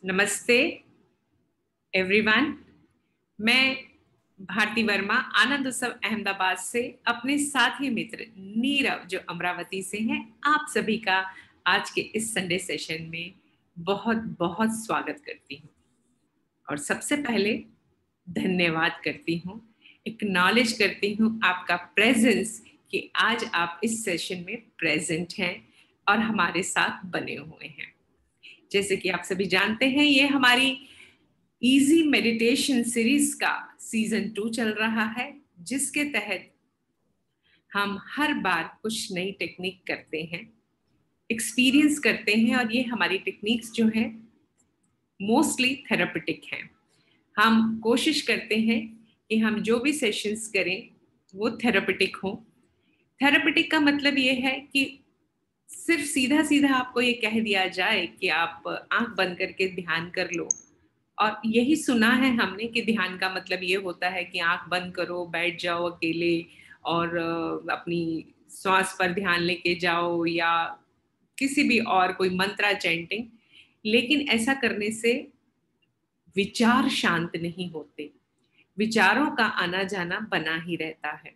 नमस्ते एवरीवन। मैं भारती वर्मा आनंद उत्सव अहमदाबाद से अपने साथी मित्र नीरव जो अमरावती से हैं, आप सभी का आज के इस संडे सेशन में बहुत बहुत स्वागत करती हूँ। और सबसे पहले धन्यवाद करती हूँ, एक्नॉलेज करती हूँ आपका प्रेजेंस कि आज आप इस सेशन में प्रेजेंट हैं और हमारे साथ बने हुए हैं। जैसे कि आप सभी जानते हैं, ये हमारी इजी मेडिटेशन सीरीज का सीजन 2 चल रहा है, जिसके तहत हम हर बार कुछ नई टेक्निक करते हैं, एक्सपीरियंस करते हैं। और ये हमारी टेक्निक्स जो है मोस्टली थेरापेटिक हैं। हम कोशिश करते हैं कि हम जो भी सेशंस करें वो थेरापेटिक हो। थेरापेटिक का मतलब ये है कि सिर्फ सीधा सीधा आपको ये कह दिया जाए कि आप आंख बंद करके ध्यान कर लो। और यही सुना है हमने कि ध्यान का मतलब ये होता है कि आंख बंद करो, बैठ जाओ अकेले और अपनी श्वास पर ध्यान लेके जाओ, या किसी भी और कोई मंत्रा चैंटिंग। लेकिन ऐसा करने से विचार शांत नहीं होते, विचारों का आना जाना बना ही रहता है।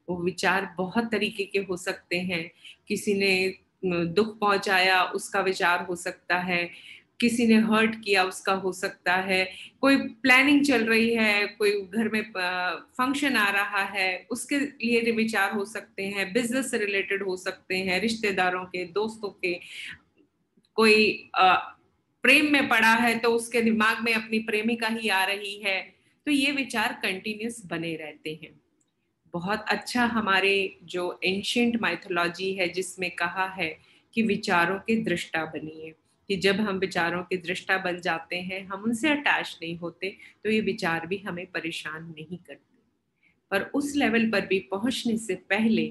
वो विचार बहुत तरीके के हो सकते हैं। किसी ने दुख पहुंचाया, उसका विचार हो सकता है। किसी ने हर्ट किया, उसका हो सकता है। कोई प्लानिंग चल रही है, कोई घर में फंक्शन आ रहा है, उसके लिए विचार हो सकते हैं। बिजनेस से रिलेटेड हो सकते हैं, रिश्तेदारों के, दोस्तों के। कोई प्रेम में पड़ा है तो उसके दिमाग में अपनी प्रेमिका ही आ रही है। तो ये विचार कंटिन्यूस बने रहते हैं। बहुत अच्छा हमारे जो एंशिएंट माइथोलॉजी है, जिसमें कहा है कि विचारों के दृष्टा बनिए, कि जब हम विचारों के दृष्टा बन जाते हैं, हम उनसे अटैच नहीं होते, तो ये विचार भी हमें परेशान नहीं करते। पर उस लेवल पर भी पहुंचने से पहले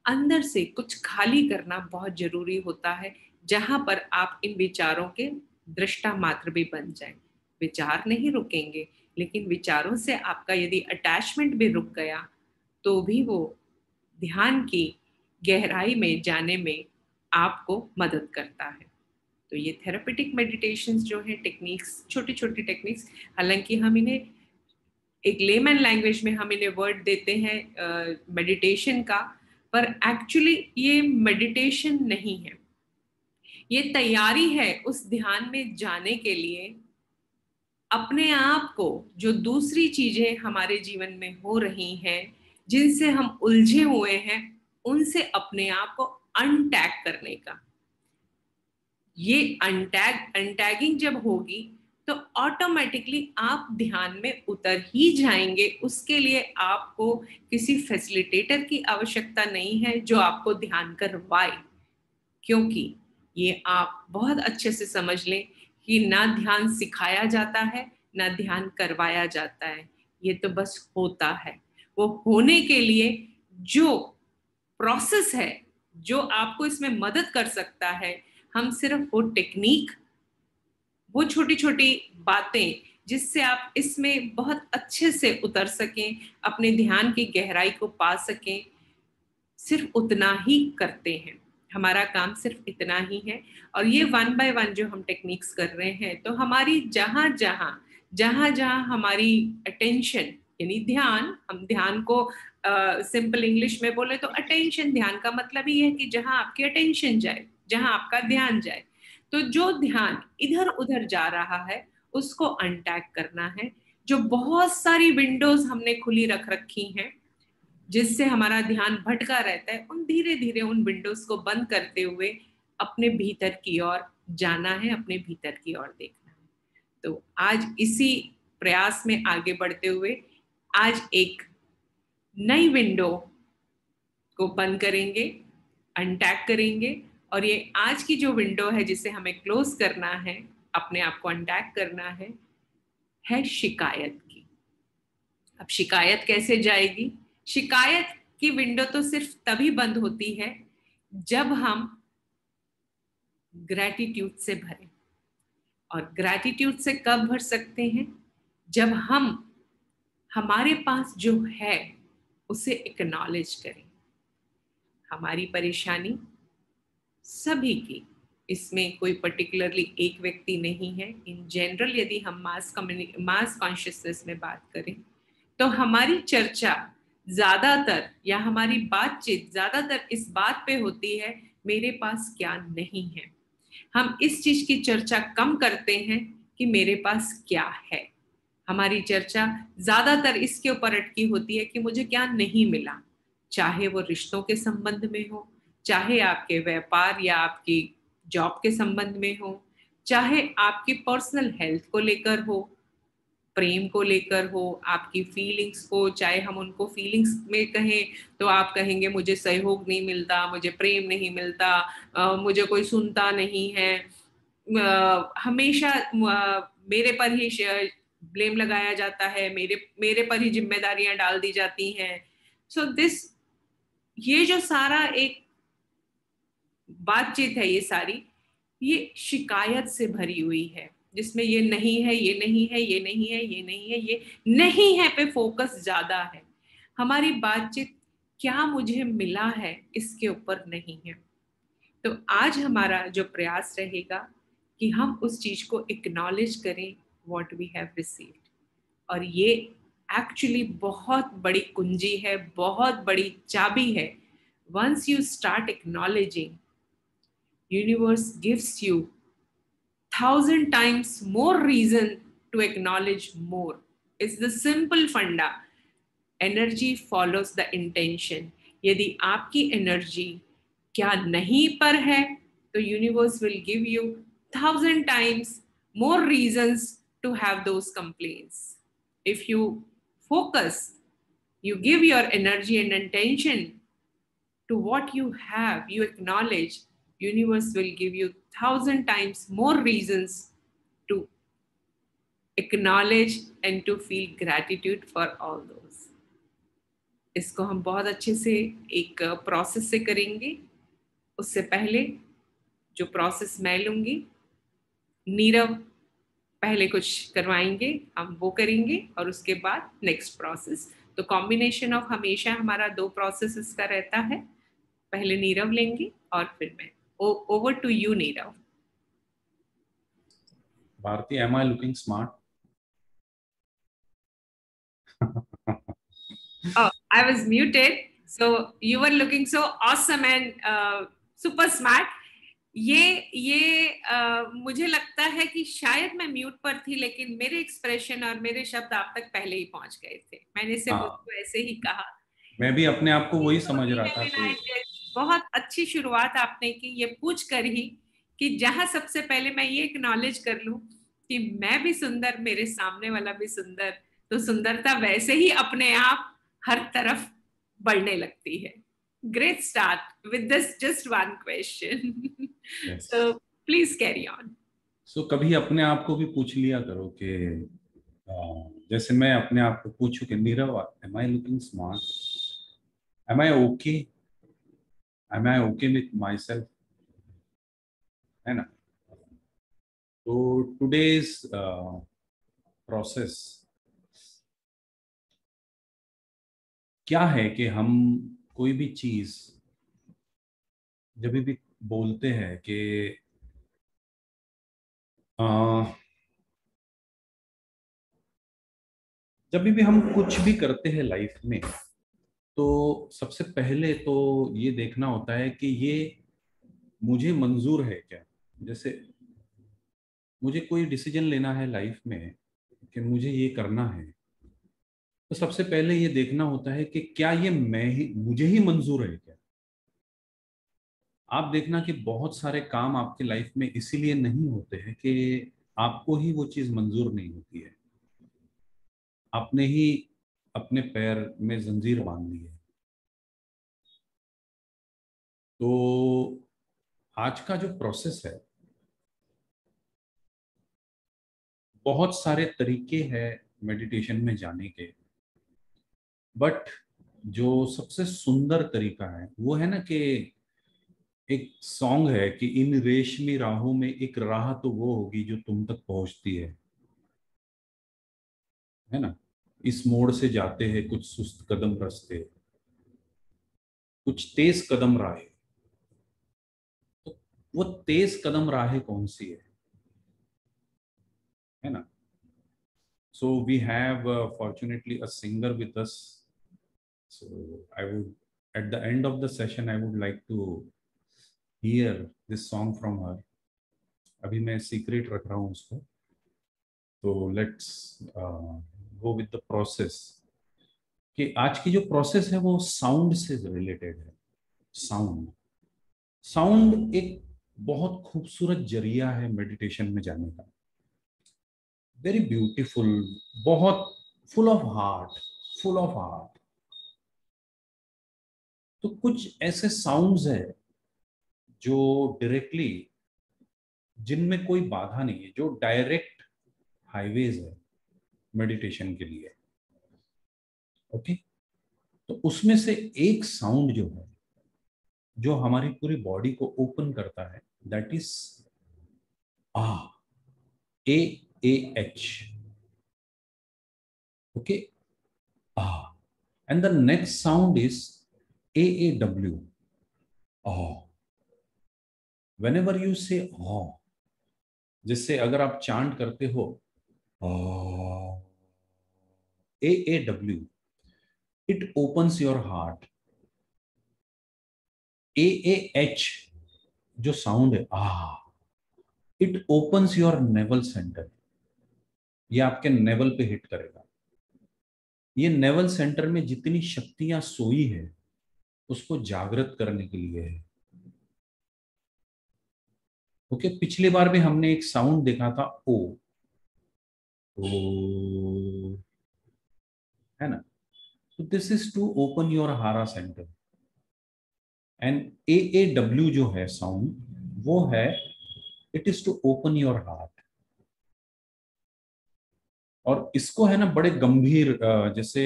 अंदर से कुछ खाली करना बहुत जरूरी होता है, जहां पर आप इन विचारों के दृष्टा मात्र भी बन जाएं। विचार नहीं रुकेंगे, लेकिन विचारों से आपका यदि अटैचमेंट भी रुक गया तो भी वो ध्यान की गहराई में जाने में आपको मदद करता है। तो ये थेरापेटिक मेडिटेशंस जो है, टेक्निक्स, छोटी छोटी टेक्निक्स, हालांकि हम इन्हें एक लेमन लैंग्वेज में हम इन्हें वर्ड देते हैं मेडिटेशन का, पर एक्चुअली ये मेडिटेशन नहीं है। ये तैयारी है उस ध्यान में जाने के लिए, अपने आप को जो दूसरी चीजें हमारे जीवन में हो रही हैं, जिनसे हम उलझे हुए हैं, उनसे अपने आप को अनटैग करने का। ये अनटैगिंग जब होगी तो ऑटोमेटिकली आप ध्यान में उतर ही जाएंगे। उसके लिए आपको किसी फैसिलिटेटर की आवश्यकता नहीं है जो आपको ध्यान करवाए, क्योंकि ये आप बहुत अच्छे से समझ लें कि ना ध्यान सिखाया जाता है, ना ध्यान करवाया जाता है। ये तो बस होता है। वो होने के लिए जो प्रोसेस है, जो आपको इसमें मदद कर सकता है, हम सिर्फ वो टेक्निक, वो छोटी छोटी बातें, जिससे आप इसमें बहुत अच्छे से उतर सकें, अपने ध्यान की गहराई को पा सकें, सिर्फ उतना ही करते हैं। हमारा काम सिर्फ इतना ही है। और ये वन बाय वन जो हम टेक्निक्स कर रहे हैं, तो हमारी जहां जहां हमारी अटेंशन, यानी ध्यान, हम ध्यान को सिंपल इंग्लिश में बोले तो अटेंशन, ध्यान का मतलब ही है कि जहां आपकी अटेंशन जाए, जहां आपका ध्यान जाए। तो जो ध्यान इधर उधर जा रहा है, उसको अनटैग करना है। जो बहुत सारी विंडोज हमने खुली रख रखी हैं, जिससे हमारा ध्यान भटका रहता है, उन धीरे धीरे उन विंडोज को बंद करते हुए अपने भीतर की ओर जाना है, अपने भीतर की ओर देखना है। तो आज इसी प्रयास में आगे बढ़ते हुए आज एक नई विंडो को बंद करेंगे, अनटैग करेंगे। और ये आज की जो विंडो है, जिसे हमें क्लोज करना है, अपने आप को अनटैग करना है शिकायत की। अब शिकायत कैसे जाएगी? शिकायत की विंडो तो सिर्फ तभी बंद होती है जब हम ग्रैटिट्यूड से भरें। और ग्रैटिट्यूड से कब भर सकते हैं? जब हम हमारे पास जो है उसे एक्नॉलेज करें। हमारी परेशानी सभी की, इसमें कोई पर्टिकुलरली एक व्यक्ति नहीं है। इन जनरल यदि हम मास कॉन्शियसनेस में बात करें तो हमारी चर्चा ज्यादातर या हमारी बातचीत ज्यादातर इस बात पे होती है मेरे पास क्या नहीं है। हम इस चीज की चर्चा कम करते हैं कि मेरे पास क्या है। हमारी चर्चा ज्यादातर इसके ऊपर अटकी होती है कि मुझे क्या नहीं मिला, चाहे वो रिश्तों के संबंध में हो, चाहे आपके व्यापार या आपकी जॉब के संबंध में हो, चाहे आपकी पर्सनल हेल्थ को लेकर हो, प्रेम को लेकर हो, आपकी फीलिंग्स को, चाहे हम उनको फीलिंग्स में कहें तो आप कहेंगे मुझे सहयोग नहीं मिलता, मुझे प्रेम नहीं मिलता, मुझे कोई सुनता नहीं है, हमेशा मेरे पर ही ब्लेम लगाया जाता है, मेरे मेरे पर ही जिम्मेदारियां डाल दी जाती हैं। सो दिस, ये जो सारा एक बातचीत है, ये सारी ये शिकायत से भरी हुई है, जिसमें ये नहीं है, ये नहीं है, ये नहीं है, ये नहीं है, ये नहीं है पे फोकस ज्यादा है। हमारी बातचीत क्या मुझे मिला है इसके ऊपर नहीं है। तो आज हमारा जो प्रयास रहेगा कि हम उस चीज को एक्नॉलेज करें, व्हाट वी हैव रिसीव्ड। और ये एक्चुअली बहुत बड़ी कुंजी है, बहुत बड़ी चाबी है। Once you start acknowledging, universe gives you 1,000 times more reason to acknowledge more. It's the simple funda. Energy follows the intention. यदि आपकी एनर्जी क्या नहीं पर है तो universe will give you 1,000 times more reasons to have those complaints. If you focus, you give your energy and intention to what you have, you acknowledge, universe will give you 1,000 times more reasons to acknowledge and to feel gratitude for all those. इसको हम बहुत अच्छे से एक process से करेंगे। उससे पहले जो प्रोसेस मैं लूंगी, नीरव पहले कुछ करवाएंगे, हम वो करेंगे और उसके बाद नेक्स्ट प्रोसेस। तो कॉम्बिनेशन ऑफ हमेशा हमारा 2 प्रोसेसेस का रहता है। पहले नीरव लेंगे और फिर मैं। Over to you Nirav. Bharti, am I looking smart? Oh, I was muted. So you were looking so awesome and super smart. मुझे लगता है कि शायद मैं म्यूट पर थी, लेकिन मेरे एक्सप्रेशन और मेरे शब्द आप तक पहले ही पहुंच गए थे। मैंने सिर्फ हाँ, उसको ऐसे ही कहा। मैं भी अपने आप को वही समझ रहा था। तो बहुत अच्छी शुरुआत आपने की ये पूछ कर ही कि जहां सबसे पहले मैं ये एक्नॉलेज कर लूं कि मैं भी सुंदर, मेरे सामने वाला भी सुंदर, तो सुंदरता वैसे ही अपने आप हर तरफ बढ़ने लगती है। Great start with this just one question. yes. So please carry on. So कभी अपने आप को भी पूछ लिया करो कि जैसे मैं अपने आप को पूछूं कि Nirav, am I looking smart, am I okay, am I okay with myself, है ना। तो टुडेज प्रोसेस क्या है कि हम कोई भी चीज जब भी बोलते हैं कि जब भी हम कुछ भी करते हैं लाइफ में, तो सबसे पहले तो ये देखना होता है कि ये मुझे मंजूर है क्या। जैसे मुझे कोई डिसीजन लेना है लाइफ में कि मुझे ये करना है, तो सबसे पहले ये देखना होता है कि क्या ये मुझे ही मंजूर है क्या। आप देखना कि बहुत सारे काम आपके लाइफ में इसीलिए नहीं होते हैं कि आपको ही वो चीज मंजूर नहीं होती है, आपने ही अपने पैर में जंजीर बांध ली है। तो आज का जो प्रोसेस है, बहुत सारे तरीके हैं मेडिटेशन में जाने के, बट जो सबसे सुंदर तरीका है वो है ना कि एक सॉन्ग है कि इन रेशमी राहों में एक राह तो वो होगी जो तुम तक पहुंचती है ना। इस मोड़ से जाते हैं कुछ सुस्त कदम रास्ते, कुछ तेज कदम राहें। तो वो तेज कदम राहें कौन सी है ना? So we have fortunately a singer with us, so I would at the end of the session I would like to hear this song from her. अभी मैं सीक्रेट रख रहा हूँ उसको, तो let's go with the process. कि आज की जो प्रोसेस है वो साउंड से रिलेटेड है। साउंड साउंड एक बहुत खूबसूरत जरिया है मेडिटेशन में जाने का, वेरी ब्यूटीफुल, बहुत full of heart, full of heart. तो कुछ ऐसे साउंड्स है जो डायरेक्टली, जिनमें कोई बाधा नहीं है, जो डायरेक्ट हाईवेज है मेडिटेशन के लिए। ओके, तो उसमें से एक साउंड जो है, जो हमारी पूरी बॉडी को ओपन करता है, that is ah, A, A H. Okay, ah. And the next sound is A, A W, ah. whenever you say ah, जिससे अगर आप चांट करते हो A, A W, it opens your heart. A, A H जो sound है, it opens your navel centre. ये आपके naval पे हिट करेगा। ये नेवल सेंटर में जितनी शक्तियां सोई है उसको जागृत करने के लिए है। ओके, पिछली बार भी हमने एक साउंड देखा था, ओ, है ना? तो this is to open your hara center. And A, A W जो है साउंड, वो है it is to open your heart. और इसको है ना बड़े गंभीर, जैसे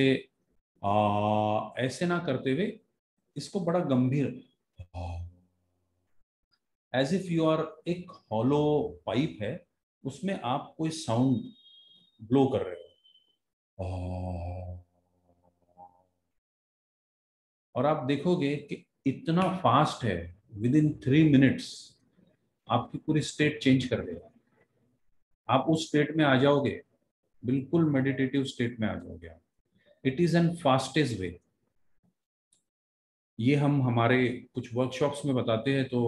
ऐसे ना करते हुए इसको बड़ा गंभीर, एज इफ यू आर, एक हॉलो पाइप है, उसमें आप कोई साउंड ब्लो कर रहे हो, और आप देखोगे कि इतना फास्ट है, विद इन 3 मिनट्स आपकी पूरी स्टेट चेंज कर देगा। आप उस स्टेट में आ जाओगे, बिल्कुल मेडिटेटिव स्टेट में आ जाओगे आप। It is an fastest way. ये हम हमारे कुछ वर्कशॉप्स में बताते हैं। तो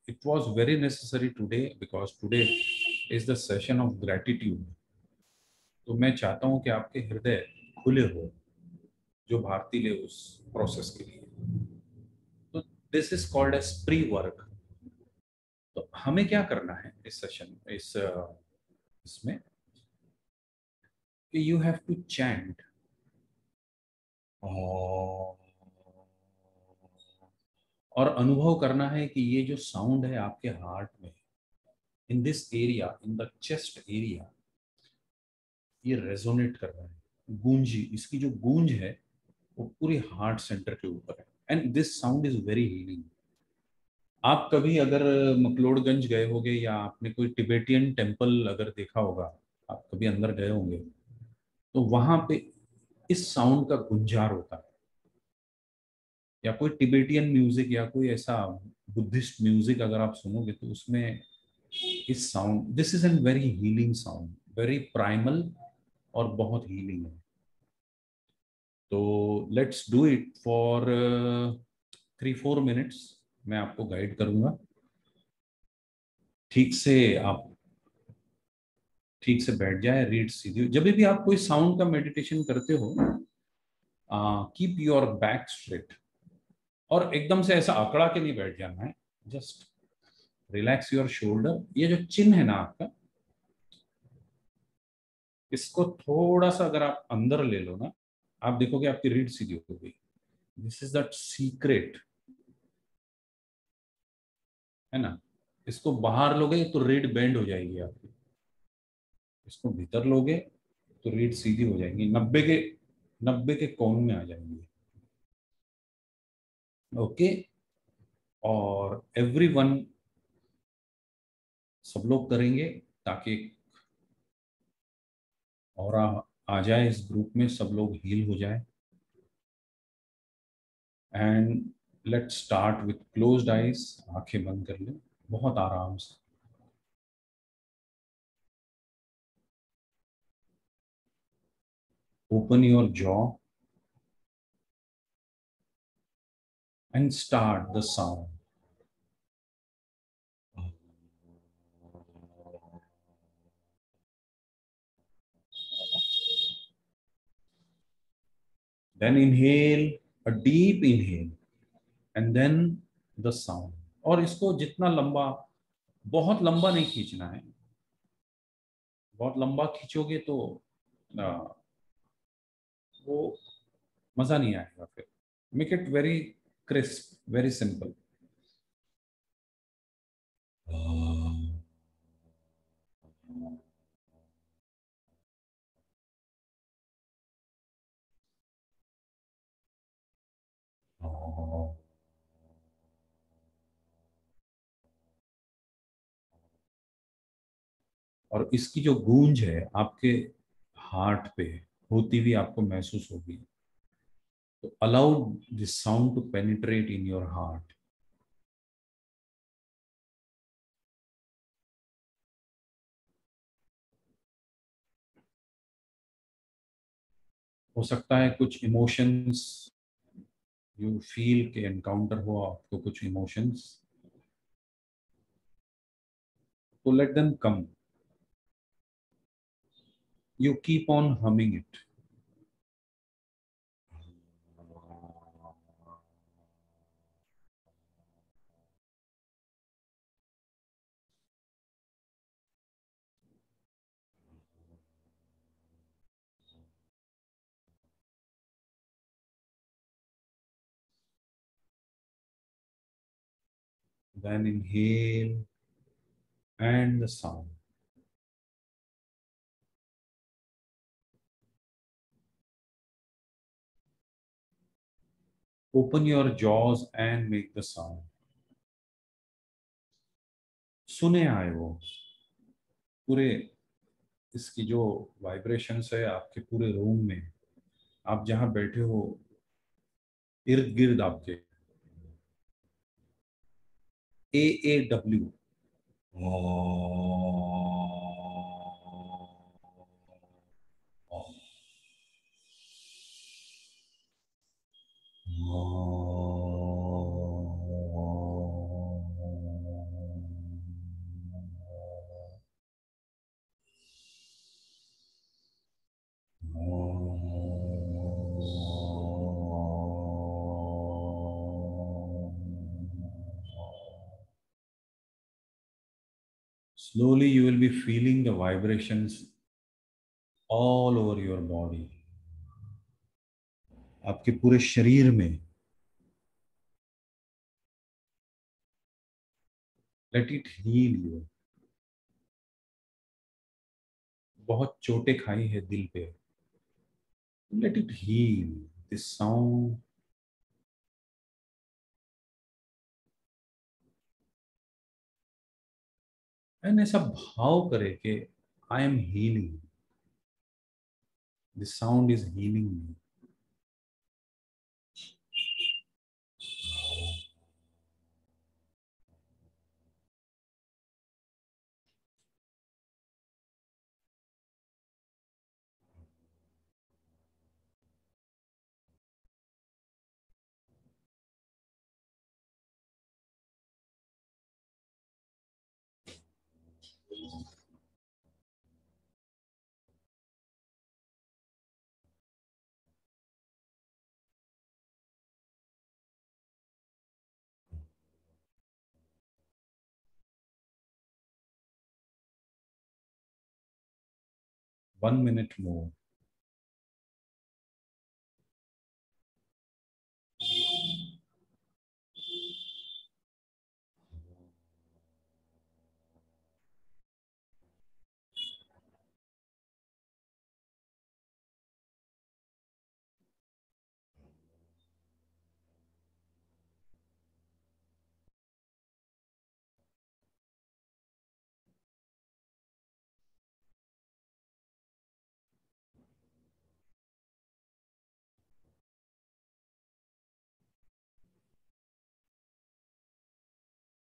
it was very necessary today, because today is the session of gratitude. तो मैं चाहता हूं कि आपके हृदय खुले हो जो भारती ले उस प्रोसेस के लिए। तो this is called as pre work. तो हमें क्या करना है इस सेशन, इसमें, यू हैव टू चैंट और अनुभव करना है कि ये जो साउंड है आपके हार्ट में, in this area, in the chest area, ये रेजोनेट कर रहा है। गूंजी, इसकी जो गूंज है वो पूरी हार्ट सेंटर के ऊपर है। And this sound is very healing. आप कभी अगर मकलोडगंज गए होंगे, या आपने कोई टिबेटियन टेम्पल अगर देखा होगा, आप कभी अंदर गए होंगे, तो वहां पे इस साउंड का गुंजार होता है। या कोई टिबेटियन म्यूजिक या कोई ऐसा बुद्धिस्ट म्यूजिक अगर आप सुनोगे, तो उसमें इस sound, this is an very healing sound, very primal, और बहुत हीलिंग है। तो let's do it for 3-4 minutes. मैं आपको गाइड करूंगा, ठीक से आप ठीक से बैठ जाए, रीड सीधी। जब भी आप कोई साउंड का मेडिटेशन करते हो, कीप योर बैक स्ट्रेट, और एकदम से ऐसा अकड़ा के नहीं बैठ जाना है। Just relax your shoulder. ये जो चिन्ह है ना आपका, इसको थोड़ा सा अगर आप अंदर ले लो ना, आप देखोगे आपकी रीढ़ सीधी हो गई। दिस इज दैट सीक्रेट, है ना? इसको बाहर लोगे तो रीढ़ बेंड हो जाएगी आपकी, इसको भीतर लोगे तो रीढ़ सीधी हो जाएंगी, 90 के कोण में आ जाएंगी। ओके, और एवरीवन, सब लोग करेंगे, ताकि और आ जाए इस ग्रुप में, सब लोग हील हो जाए। And let's start with closed eyes. आंखें बंद कर लें। बहुत आराम से। Open your jaw and start the sound. Then inhale, a deep inhale, and then the sound. और इसको जितना लंबा, बहुत लंबा नहीं खींचना है। बहुत लंबा खींचोगे तो आ, वो मजा नहीं आएगा फिर। Make it very crisp, very simple. और इसकी जो गूंज है आपके हार्ट पे होती हुई आपको महसूस होगी। तो allow this sound to penetrate in your heart. हो सकता है कुछ इमोशंस यू फील के एनकाउंटर हो आपको, कुछ इमोशंस, तो let them come. You keep on humming it. Then inhale and the sound. Open your jaws and make the sound. सुने आए वो पूरे, इसकी जो वाइब्रेशंस है आपके पूरे रूम में, आप जहां बैठे हो इर्द गिर्द आपके। AAW। Slowly you will be feeling the vibrations all over your body, आपके पूरे शरीर में। Let it heal you। बहुत चोटें खाई है दिल पे, let it heal this sound। And ऐसा भाव करे कि I am healing, this sound is healing me. One minute more।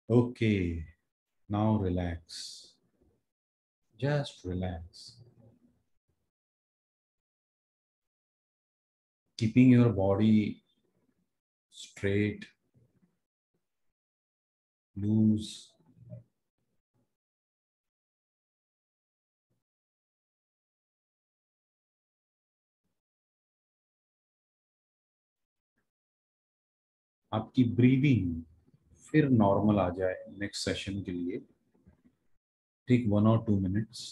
Okay. Now relax. Just relax. Keeping your body straight, loose. आपकी ब्रीदिंग फिर नॉर्मल आ जाए नेक्स्ट सेशन के लिए। ठीक 1 और 2 मिनट्स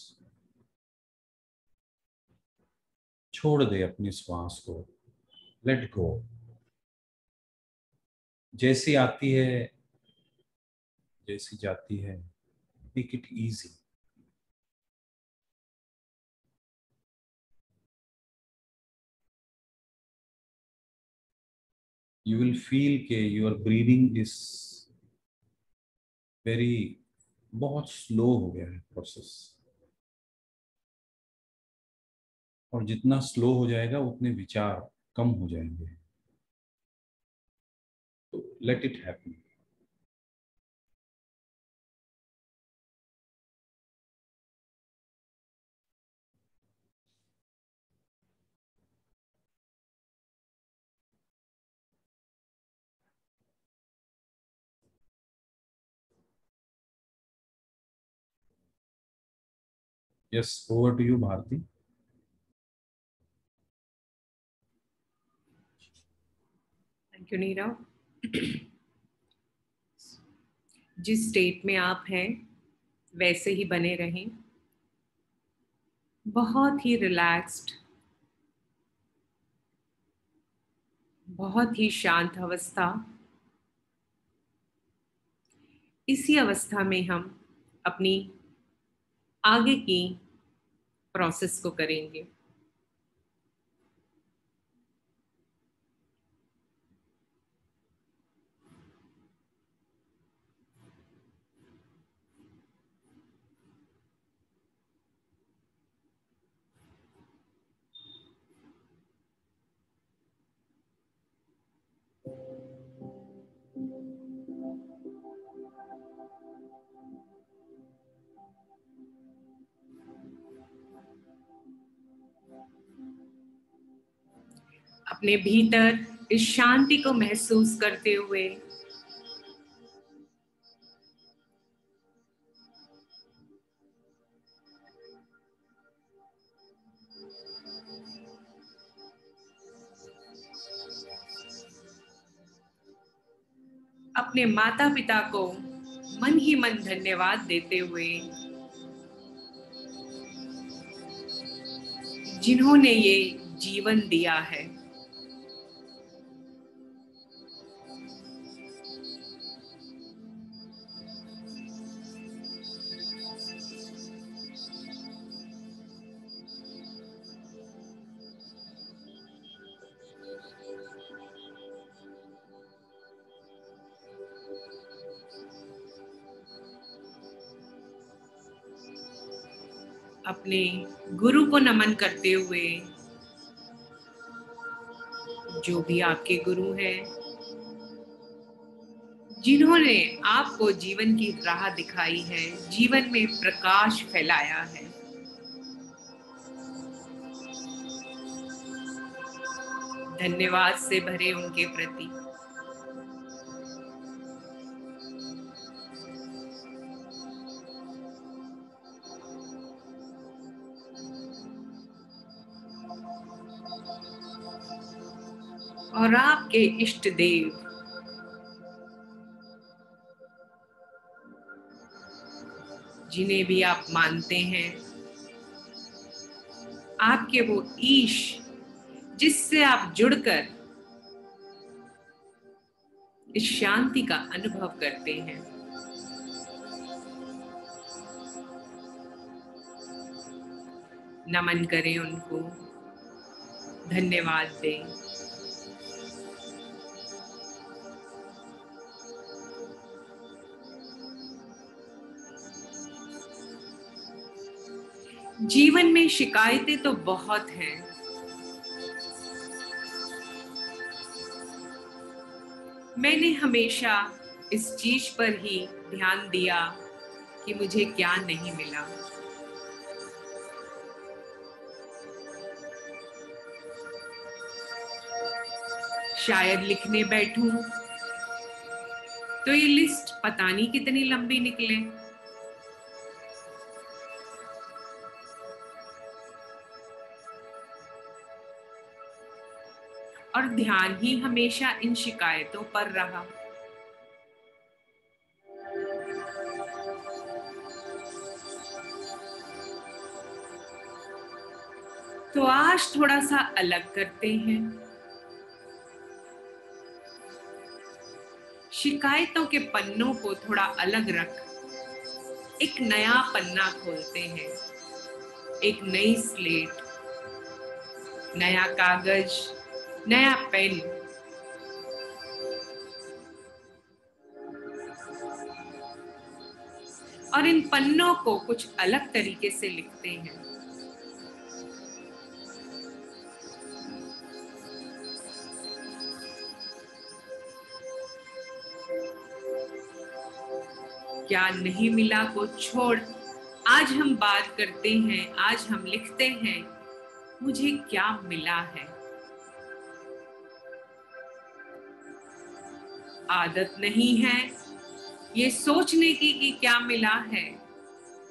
छोड़ दे अपनी श्वास को, लेट गो। जैसी आती है जैसी जाती है, make it easy. You will feel कि your breathing is very बहुत स्लो हो गया है प्रोसेस, और जितना स्लो हो जाएगा उतने विचार कम हो जाएंगे। तो let it happen. Yes, over to you Bharti. Thank you Nirav. जिस स्टेट में आप हैं वैसे ही बने रहें, बहुत ही रिलैक्स्ड, बहुत ही शांत अवस्था। इसी अवस्था में हम अपनी आगे की प्रोसेस को करेंगे। अपने भीतर इस शांति को महसूस करते हुए अपने माता पिता को मन ही मन धन्यवाद देते हुए, जिन्होंने ये जीवन दिया है। अपने गुरु को नमन करते हुए, जो भी आपके गुरु हैं, जिन्होंने आपको जीवन की राह दिखाई है, जीवन में प्रकाश फैलाया है। धन्यवाद से भरे उनके प्रति और आपके इष्ट देव, जिन्हें भी आप मानते हैं, आपके वो ईश जिससे आप जुड़कर इस शांति का अनुभव करते हैं। नमन करें उनको, धन्यवाद दें। जीवन में शिकायतें तो बहुत हैं, मैंने हमेशा इस चीज पर ही ध्यान दिया कि मुझे क्या नहीं मिला। शायद लिखने बैठूं तो ये लिस्ट पता नहीं कितनी लंबी निकले। और ध्यान ही हमेशा इन शिकायतों पर रहा। तो आज थोड़ा सा अलग करते हैं। शिकायतों के पन्नों को थोड़ा अलग रख एक नया पन्ना खोलते हैं। एक नई स्लेट, नया कागज, नया पेन। और इन पन्नों को कुछ अलग तरीके से लिखते हैं। क्या नहीं मिला को छोड़, आज हम बात करते हैं, आज हम लिखते हैं मुझे क्या मिला है। आदत नहीं है ये सोचने की कि क्या मिला है,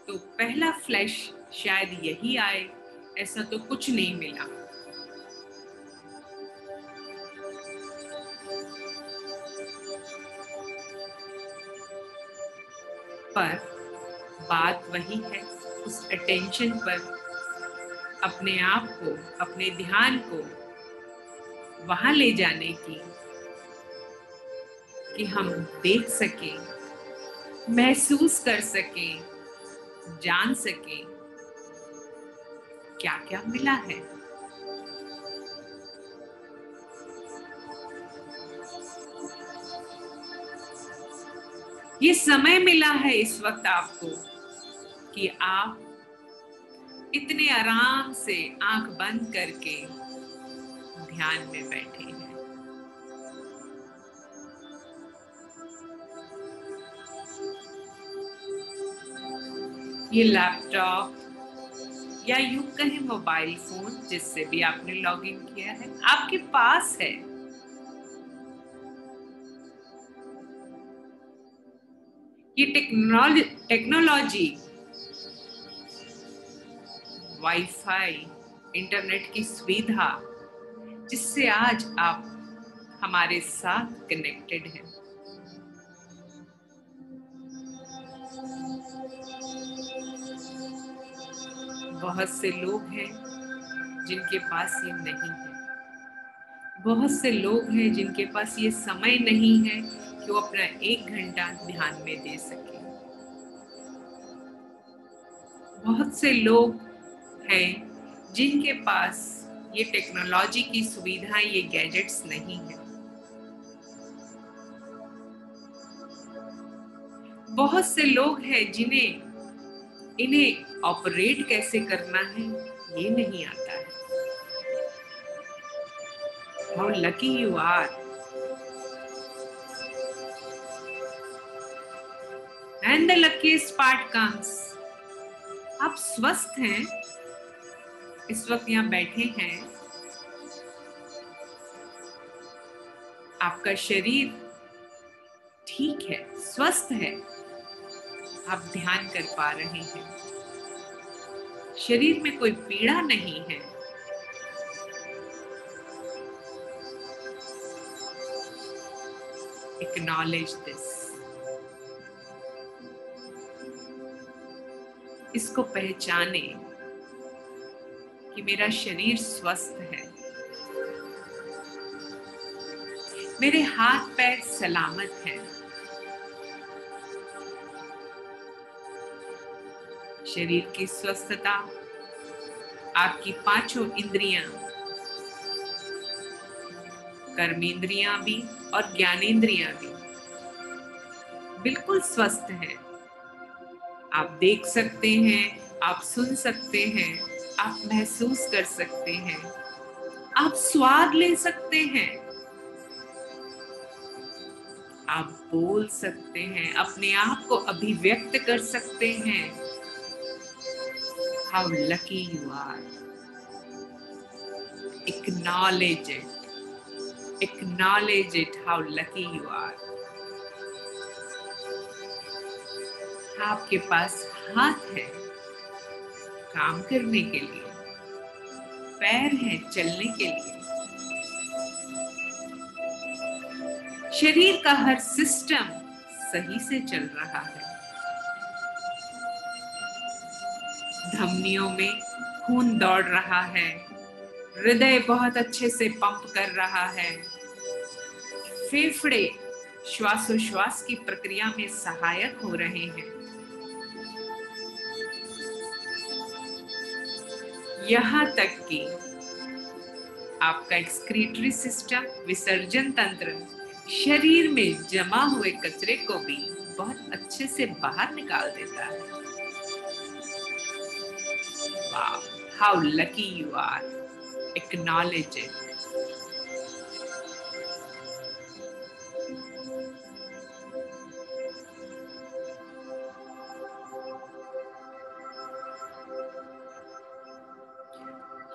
तो पहला फ्लैश शायद यही आए, ऐसा तो कुछ नहीं मिला। पर बात वही है, उस अटेंशन पर, अपने आप को, अपने ध्यान को वहां ले जाने की कि हम देख सकें, महसूस कर सकें, जान सकें क्या क्या मिला है। ये समय मिला है इस वक्त आपको कि आप इतने आराम से आंख बंद करके ध्यान में बैठे हैं। ये लैपटॉप या यूं कहें मोबाइल फोन, जिससे भी आपने लॉगिन किया है, आपके पास है। ये टेक्नोलॉजी, वाईफाई, इंटरनेट की सुविधा, जिससे आज आप हमारे साथ कनेक्टेड हैं। बहुत से लोग हैं जिनके पास ये नहीं है। बहुत से लोग हैं जिनके पास ये समय नहीं है कि वो अपना 1 घंटा ध्यान में दे सके। बहुत से लोग हैं जिनके पास ये टेक्नोलॉजी की सुविधाएं, ये गैजेट्स नहीं है। बहुत से लोग हैं इन्हें ऑपरेट कैसे करना है ये नहीं आता है। How lucky you are. And the luckiest part comes. आप स्वस्थ हैं, इस वक्त यहाँ बैठे हैं, आपका शरीर ठीक है, स्वस्थ है, आप ध्यान कर पा रहे हैं, शरीर में कोई पीड़ा नहीं है। Acknowledge this. इसको पहचाने कि मेरा शरीर स्वस्थ है, मेरे हाथ पैर सलामत हैं, शरीर की स्वस्थता, आपकी 5 इंद्रियां, कर्मेंद्रियां भी और ज्ञानेंद्रियां भी बिल्कुल स्वस्थ हैं। आप देख सकते हैं, आप सुन सकते हैं, आप महसूस कर सकते हैं, आप स्वाद ले सकते हैं, आप बोल सकते हैं, अपने आप को अभिव्यक्त कर सकते हैं। How lucky you are. Acknowledge it, acknowledge it, how lucky you are. आपके पास हाथ है काम करने के लिए, पैर है चलने के लिए, शरीर का हर सिस्टम सही से चल रहा है, धमनियों में खून दौड़ रहा है, हृदय बहुत अच्छे से पंप कर रहा है, फेफड़े श्वासोश्वास की प्रक्रिया में सहायक हो रहे हैं, यहाँ तक कि आपका एक्सक्रीटरी सिस्टम, विसर्जन तंत्र, शरीर में जमा हुए कचरे को भी बहुत अच्छे से बाहर निकाल देता है। वाह, how lucky you are. Acknowledge it.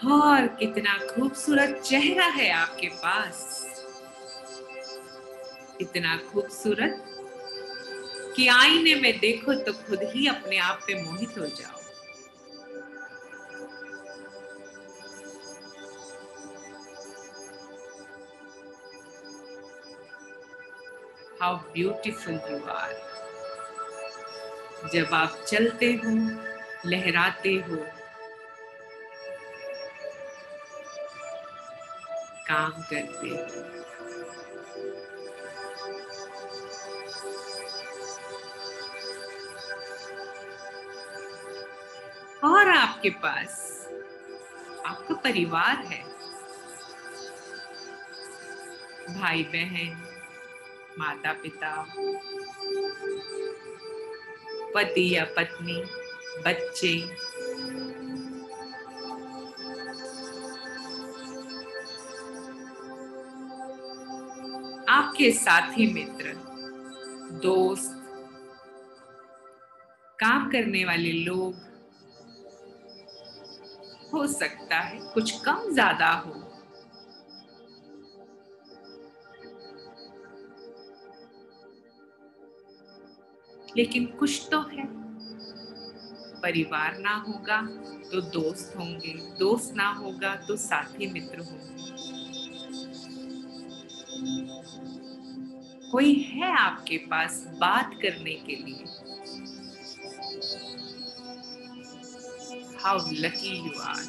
और कितना खूबसूरत चेहरा है आपके पास, इतना खूबसूरत कि आईने में देखो तो खुद ही अपने आप पे मोहित हो जाओ। How beautiful you are. जब आप चलते हो, लहराते हो, काम करते हो, और आपके पास आपका परिवार है, भाई बहन, माता पिता, पति या पत्नी, बच्चे, आपके साथी मित्र, दोस्त, काम करने वाले लोग, हो सकता है कुछ कम ज्यादा हो, लेकिन कुछ तो है। परिवार ना होगा तो दोस्त होंगे, दोस्त ना होगा तो साथी मित्र होंगे, कोई है आपके पास बात करने के लिए। How lucky you are.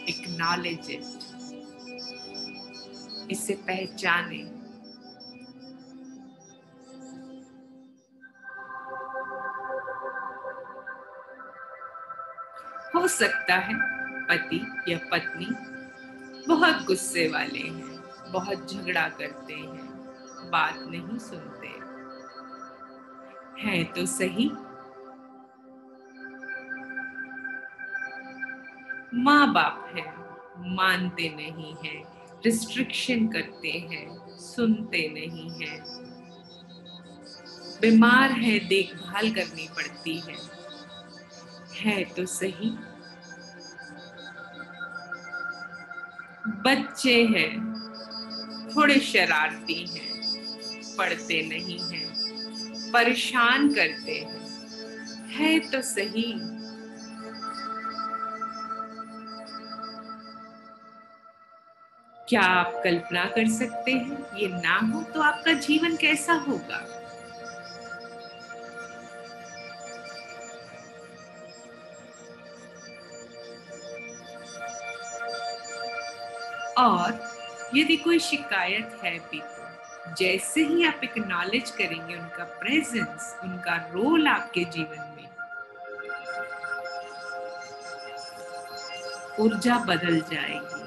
Acknowledge it. इसे पहचाने। हो सकता है पति या पत्नी बहुत गुस्से वाले हैं, बहुत झगड़ा करते हैं, बात नहीं सुनते हैं तो सही। माँ बाप हैं, मानते नहीं हैं, रिस्ट्रिक्शन करते हैं, सुनते नहीं हैं, बीमार है, देखभाल करनी पड़ती है तो सही। बच्चे हैं, थोड़े शरारती हैं, पढ़ते नहीं हैं, परेशान करते है तो सही। क्या आप कल्पना कर सकते हैं ये ना हो तो आपका जीवन कैसा होगा? और यदि कोई शिकायत है भी तो जैसे ही आप एक्नॉलेज करेंगे उनका प्रेजेंस, उनका रोल आपके जीवन में, ऊर्जा बदल जाएगी।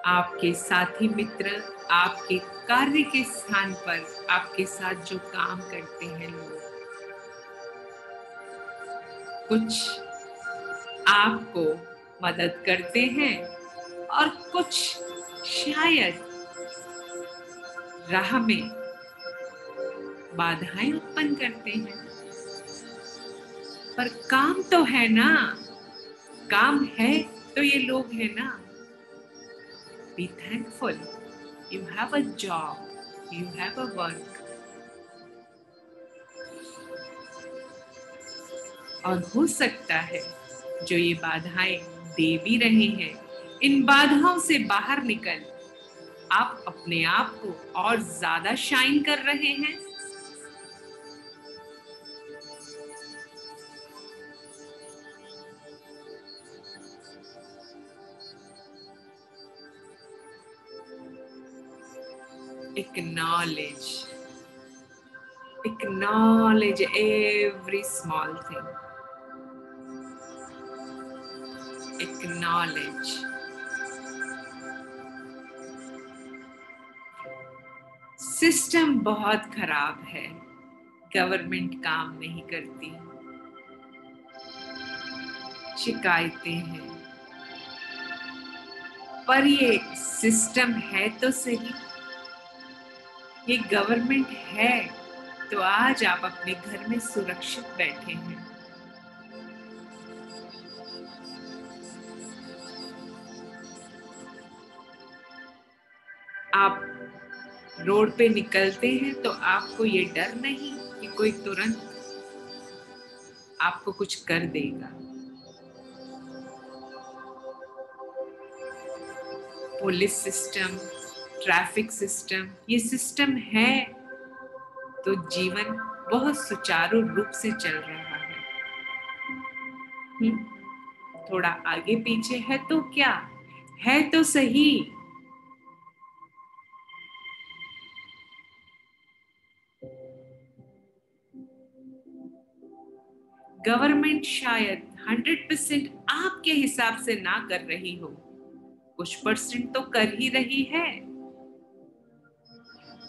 आपके साथी मित्र, आपके कार्य के स्थान पर आपके साथ जो काम करते हैं लोग, कुछ आपको मदद करते हैं और कुछ शायद राह में बाधाएं उत्पन्न करते हैं। पर काम तो है ना, काम है तो ये लोग हैं ना। Be thankful. You have a job. You have a work. और हो सकता है जो ये बाधाएं दे भी रहे हैं, इन बाधाओं से बाहर निकल आप अपने आप को और ज्यादा शाइन कर रहे हैं। Acknowledge every small thing. Acknowledge. System बहुत खराब है, गवर्नमेंट काम नहीं करती, शिकायतें हैं, पर ये सिस्टम है तो सही। ये गवर्नमेंट है तो आज आप अपने घर में सुरक्षित बैठे हैं। आप रोड पे निकलते हैं तो आपको ये डर नहीं कि कोई तुरंत आपको कुछ कर देगा। पुलिस सिस्टम, ट्रैफिक सिस्टम, ये सिस्टम है तो जीवन बहुत सुचारू रूप से चल रहा है। थोड़ा आगे पीछे है तो क्या है तो सही। गवर्नमेंट शायद 100% आपके हिसाब से ना कर रही हो, कुछ परसेंट तो कर ही रही है।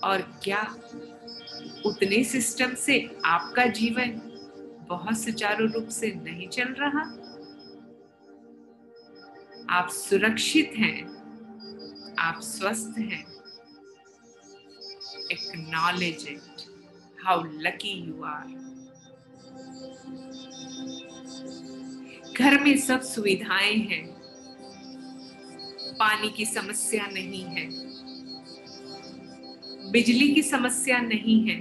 और क्या उतने सिस्टम से आपका जीवन बहुत सुचारू रूप से नहीं चल रहा? आप सुरक्षित हैं, आप स्वस्थ हैं। Acknowledge it. How lucky you are. घर में सब सुविधाएं हैं, पानी की समस्या नहीं है, बिजली की समस्या नहीं है,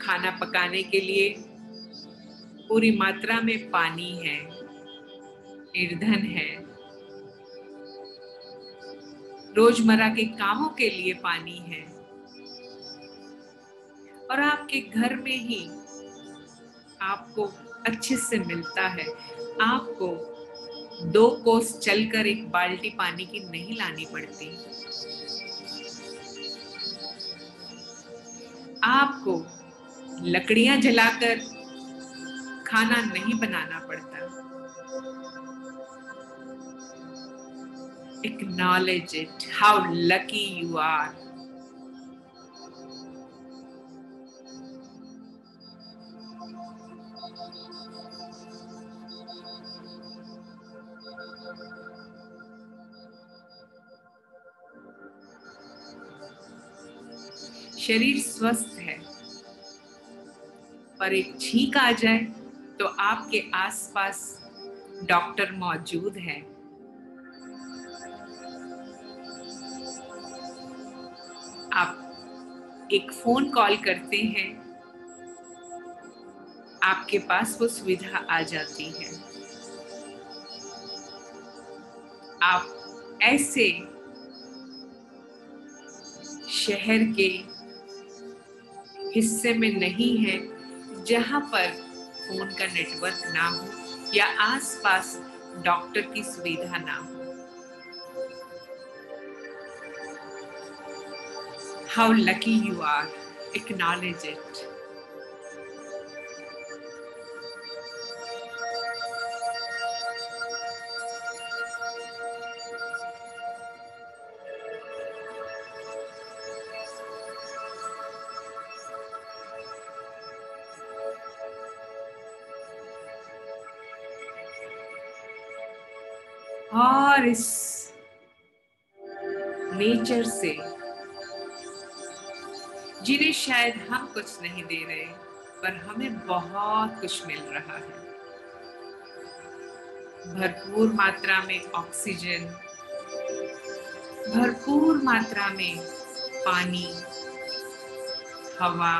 खाना पकाने के लिए पूरी मात्रा में पानी है, ईंधन है, रोजमर्रा के कामों के लिए पानी है, और आपके घर में ही आपको अच्छे से मिलता है। आपको 2 कोस चलकर एक बाल्टी पानी की नहीं लानी पड़ती। आपको लकड़ियां जलाकर खाना नहीं बनाना पड़ता। Acknowledge it. How lucky you are. शरीर स्वस्थ है, पर एक छींक आ जाए तो आपके आसपास डॉक्टर मौजूद है। आप एक फोन कॉल करते हैं, आपके पास वो सुविधा आ जाती है। आप ऐसे शहर के हिस्से में नहीं है जहां पर फोन का नेटवर्क ना हो या आसपास डॉक्टर की सुविधा ना हो। How lucky you are. Acknowledge it. और इस नेचर से, जिन्हें शायद हम कुछ नहीं दे रहे पर हमें बहुत कुछ मिल रहा है, भरपूर मात्रा में ऑक्सीजन, भरपूर मात्रा में पानी, हवा,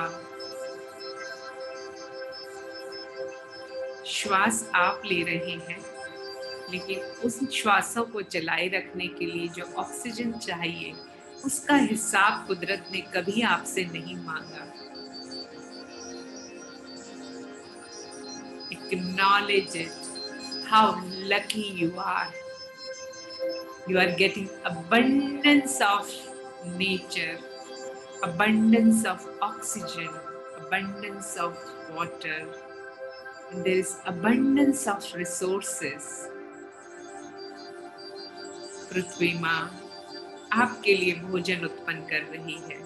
श्वास आप ले रहे हैं, लेकिन उस श्वासों को चलाए रखने के लिए जो ऑक्सीजन चाहिए, उसका हिसाब कुदरत ने कभी आपसे नहीं मांगा। Acknowledge it, how lucky you are. You are getting abundance of nature, abundance of oxygen, abundance of water, and there is abundance of resources. पृथ्वी माँ आपके लिए भोजन उत्पन्न कर रही है।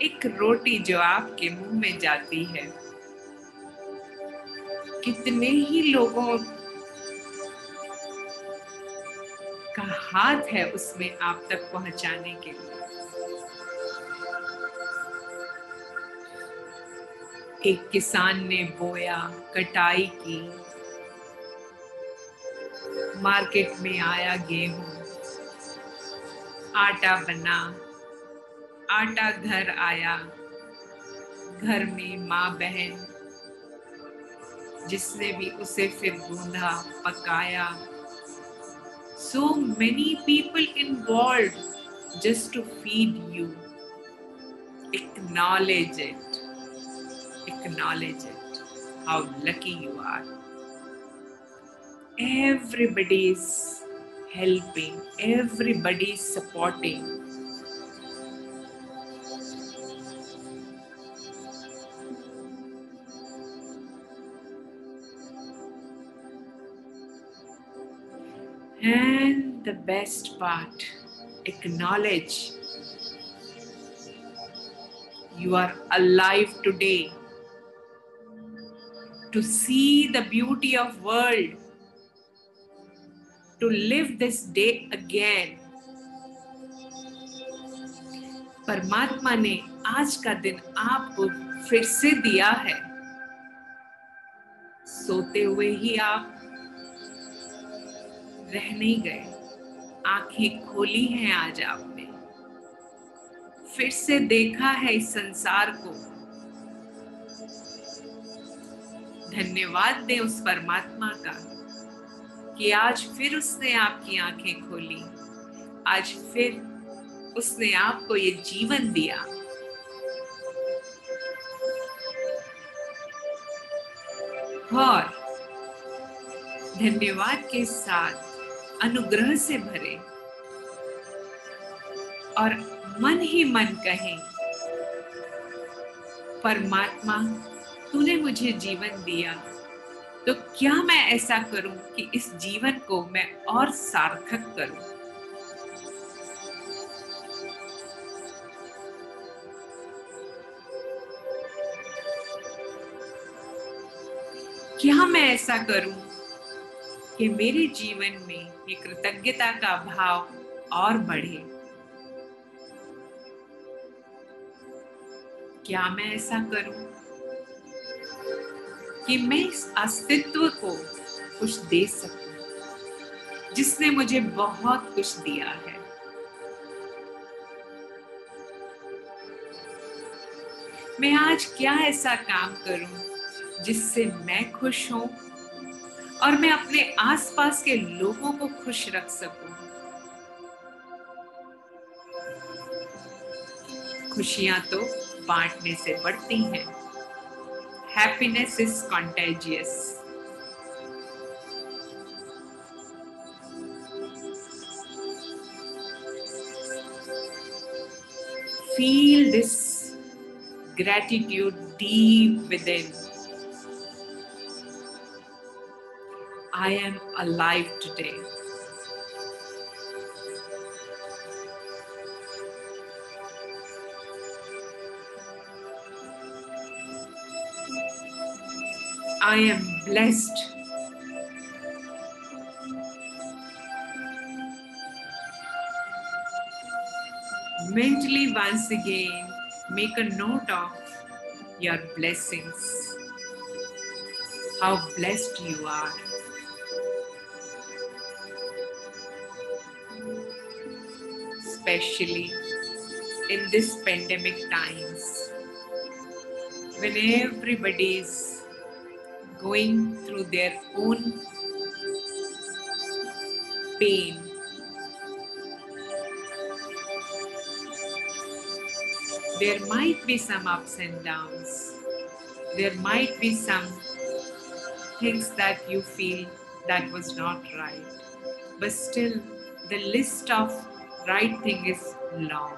एक रोटी जो आपके मुंह में जाती है, कितने ही लोगों का हाथ है उसमें आप तक पहुंचाने के लिए। एक किसान ने बोया, कटाई की, मार्केट में आया गेहूं, आटा बना, आटा घर आया, घर में माँ बहन जिसने भी उसे फिर गूंधा, पकाया। So many people involved just to feed you. Acknowledge it. Acknowledge it. How lucky you are. Everybody is helping. Everybody is supporting. And the best part, acknowledge you are alive today to see the beauty of world, to live this day again. परमात्मा ने आज का दिन आपको फिर से दिया है। सोते हुए ही आप रह नहीं गए, आंखें खोली हैं आज आपने, फिर से देखा है इस संसार को। धन्यवाद दें उस परमात्मा का कि आज फिर उसने आपकी आंखें खोली, आज फिर उसने आपको ये जीवन दिया। और धन्यवाद के साथ अनुग्रह से भरे और मन ही मन कहें, परमात्मा तूने मुझे जीवन दिया, तो क्या मैं ऐसा करूं कि इस जीवन को मैं और सार्थक करूं। क्या मैं ऐसा करूं कि मेरे जीवन में ये कृतज्ञता का भाव और बढ़े। क्या मैं ऐसा करूं कि मैं इस अस्तित्व को कुछ दे सकूं जिसने मुझे बहुत कुछ दिया है। मैं आज क्या ऐसा काम करूं जिससे मैं खुश हूं और मैं अपने आसपास के लोगों को खुश रख सकूं। खुशियां तो बांटने से बढ़ती हैं। Happiness is contagious. Feel this gratitude deep within. I am alive today. I am blessed Mentally once again make a note of your blessings, how blessed you are. Especially in this pandemic times, when everybody is going through their own pain, there might be some ups and downs. There might be some things that you feel that was not right. But still, the list of right thing is long.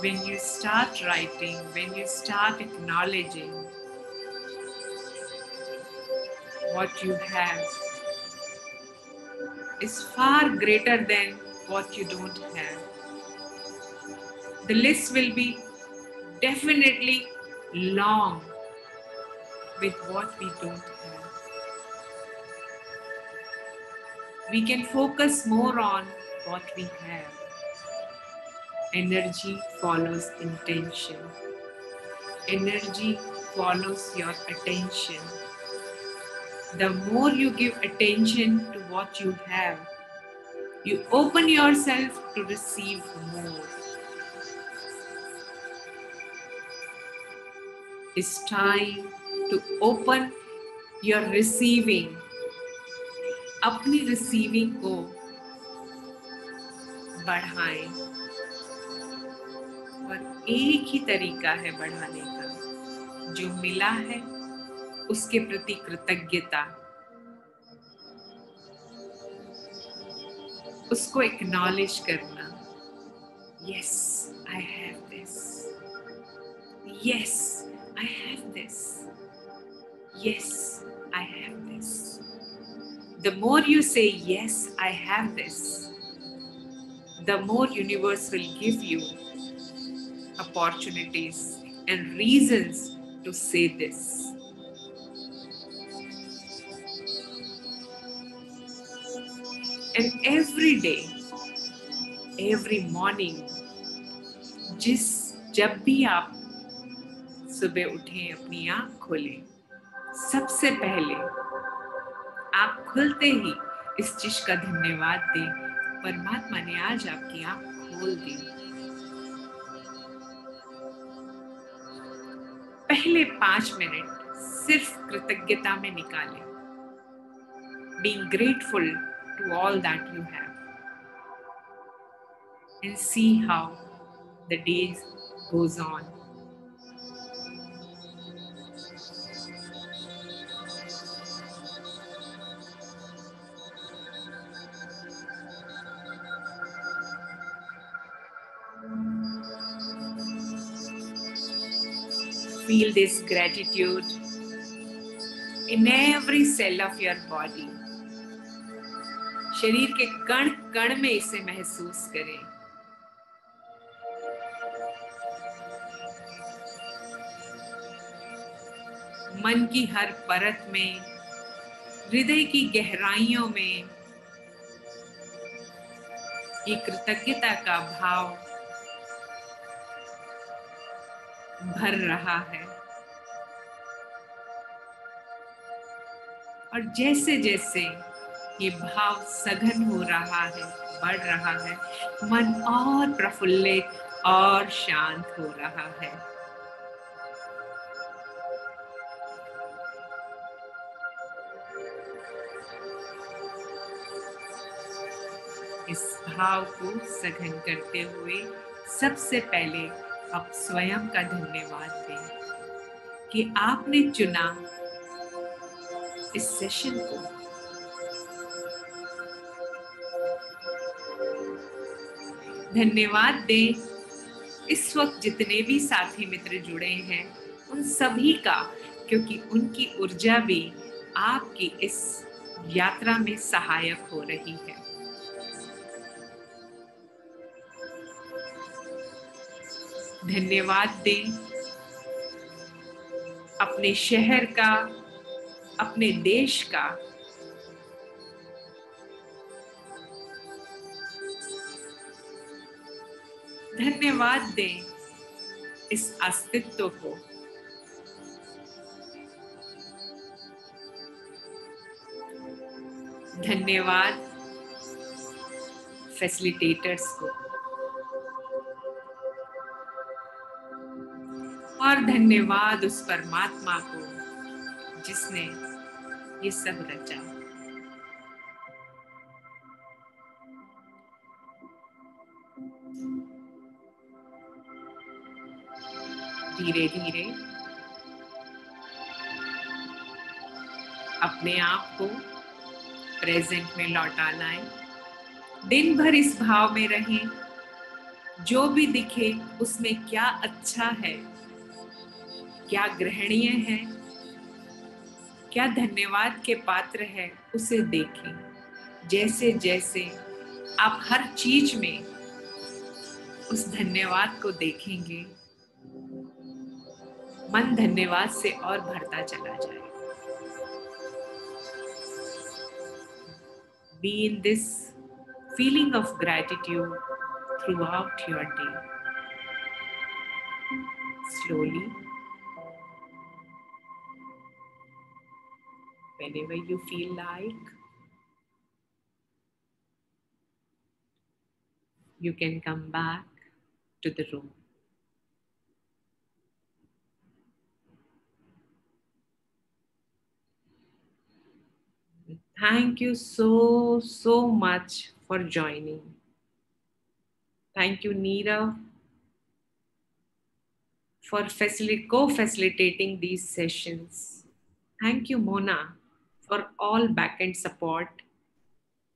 When you start writing, when you start acknowledging what you have is far greater than what you don't have. The list will be definitely long with what we don't have. We can focus more on what we have. Energy follows intention. Energy follows your attention. The more you give attention to what you have, you open yourself to receive more. It's time to open your receiving. अपनी receiving को बढ़ाएं, और एक ही तरीका है बढ़ाने का, जो मिला है उसके प्रति कृतज्ञता, उसको एक्नॉलेज करना. Yes I have this, yes I have this, yes I have this. The more you say, yes, I have this, the more universe will give you opportunities and reasons to say this. And every day, every morning, जब भी आप सुबह उठें, अपनी आँख खोलें, सबसे पहले आप खुलते ही इस चीज का धन्यवाद दें, परमात्मा ने आज आपकी आँख खोल दी. पहले 5 मिनट सिर्फ कृतज्ञता में निकालें. Being grateful to all that you have, and see how the day goes on. Feel this gratitude in every cell of your body. शरीर के कण कण में इसे महसूस करें. मन की हर परत में, हृदय की गहराइयों में ये कृतज्ञता का भाव भर रहा है. और जैसे जैसे ये भाव सघन हो रहा है, बढ़ रहा है, मन और प्रफुल्लित और शांत हो रहा है. इस भाव को सघन करते हुए सबसे पहले आप स्वयं का धन्यवाद दें कि आपने चुना इस सेशन को. धन्यवाद दें इस वक्त जितने भी साथी मित्र जुड़े हैं उन सभी का, क्योंकि उनकी ऊर्जा भी आपकी इस यात्रा में सहायक हो रही है. धन्यवाद दें अपने शहर का, अपने देश का, धन्यवाद दें इस अस्तित्व को। धन्यवाद फैसिलिटेटर्स को और धन्यवाद उस परमात्मा को जिसने ये सब रचा। धीरे धीरे अपने आप को प्रेजेंट में लौटा लाएं। दिन भर इस भाव में रहें, जो भी दिखे उसमें क्या अच्छा है, क्या ग्रहणीय है, क्या धन्यवाद के पात्र है, उसे देखें। जैसे जैसे आप हर चीज में उस धन्यवाद को देखेंगे, मन धन्यवाद से और भरता चला जाएगा। Be in this feeling of gratitude throughout your day. Slowly, whenever you feel like, you can come back to the room. Thank you so much for joining. Thank you, Neerav, for co-facilitating these sessions. Thank you, Mona, for all backend support.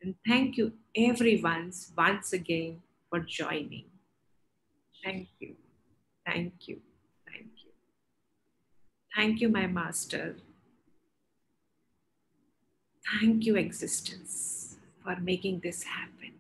And thank you, everyone, once again for joining. Thank you. Thank you. Thank you. Thank you, my master. Thank you, existence, for making this happen.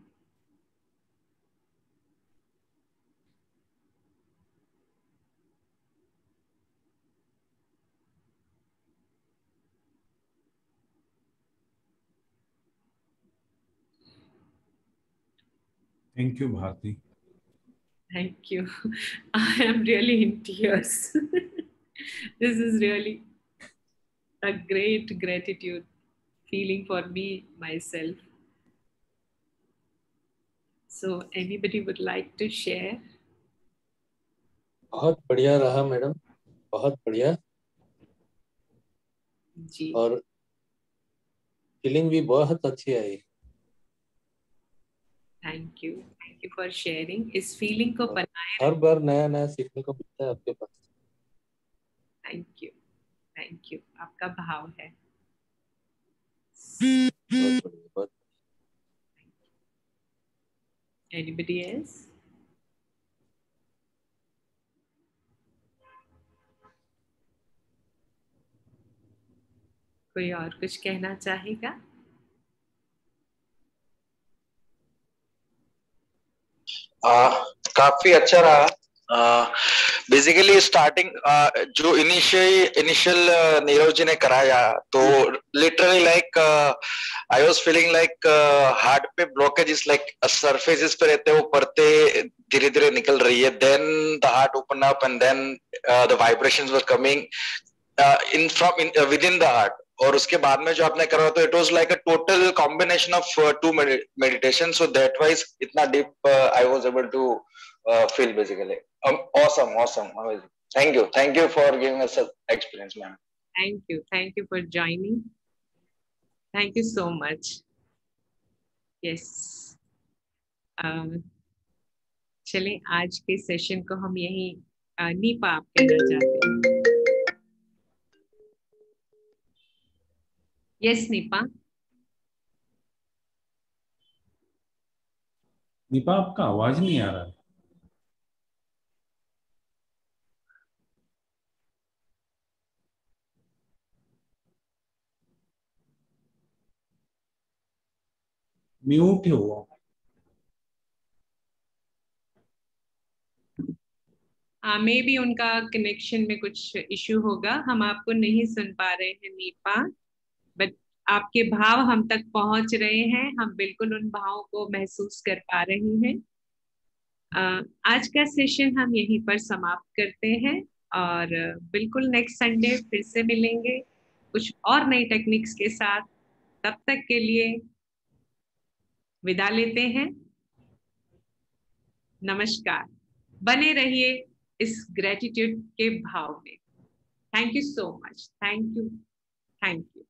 Thank you, Bharti. Thank you. I am really in tears. This is really a great gratitude feeling for me, myself. So, anybody would like to share? बहुत बढ़िया रहा madam, बहुत बढ़िया जी। और feeling भी बहुत अच्छी आई। Thank you for sharing. इस फीलिंग को बनाए हर बार नया नया सीखने को मिलता है आपके पास। थैंक यू, आपका भाव है। बहुत Anybody else? कोई और कुछ कहना चाहेगा? काफी अच्छा रहा। बेसिकली स्टार्टिंग जो इनिशियल नीरव जी ने कराया, तो literally like I was feeling like heart पे ब्लॉकेज लाइक सरफेसेस पे रहते वो परते धीरे धीरे निकल रही है, then the heart open up and then the vibrations were coming in from within the heart. और उसके बाद में जो आपने करा, तो it was like a total combination of two meditation, so that wise इतना deep I was able to feel basically. Awesome, amazing. Thank you for giving us an experience, ma'am. Thank you for joining. Thank you so much. Yes. चलें, आज के session को हम यही Nipah आप कहना चाहते हैं? Yes Nipah. नीपा, आपका आवाज नहीं आ रहा है। म्यूट हो वो। मे बी उनका कनेक्शन में कुछ इश्यू होगा, हम आपको नहीं सुन पा रहे हैं नीपा, बट आपके भाव हम तक पहुंच रहे हैं। हम बिल्कुल उन भावों को महसूस कर पा रहे हैं। आज का सेशन हम यहीं पर समाप्त करते हैं और बिल्कुल नेक्स्ट संडे फिर से मिलेंगे कुछ और नई टेक्निक्स के साथ। तब तक के लिए विदा लेते हैं। नमस्कार। बने रहिए इस ग्रेटिट्यूड के भाव में। Thank you so much. Thank you.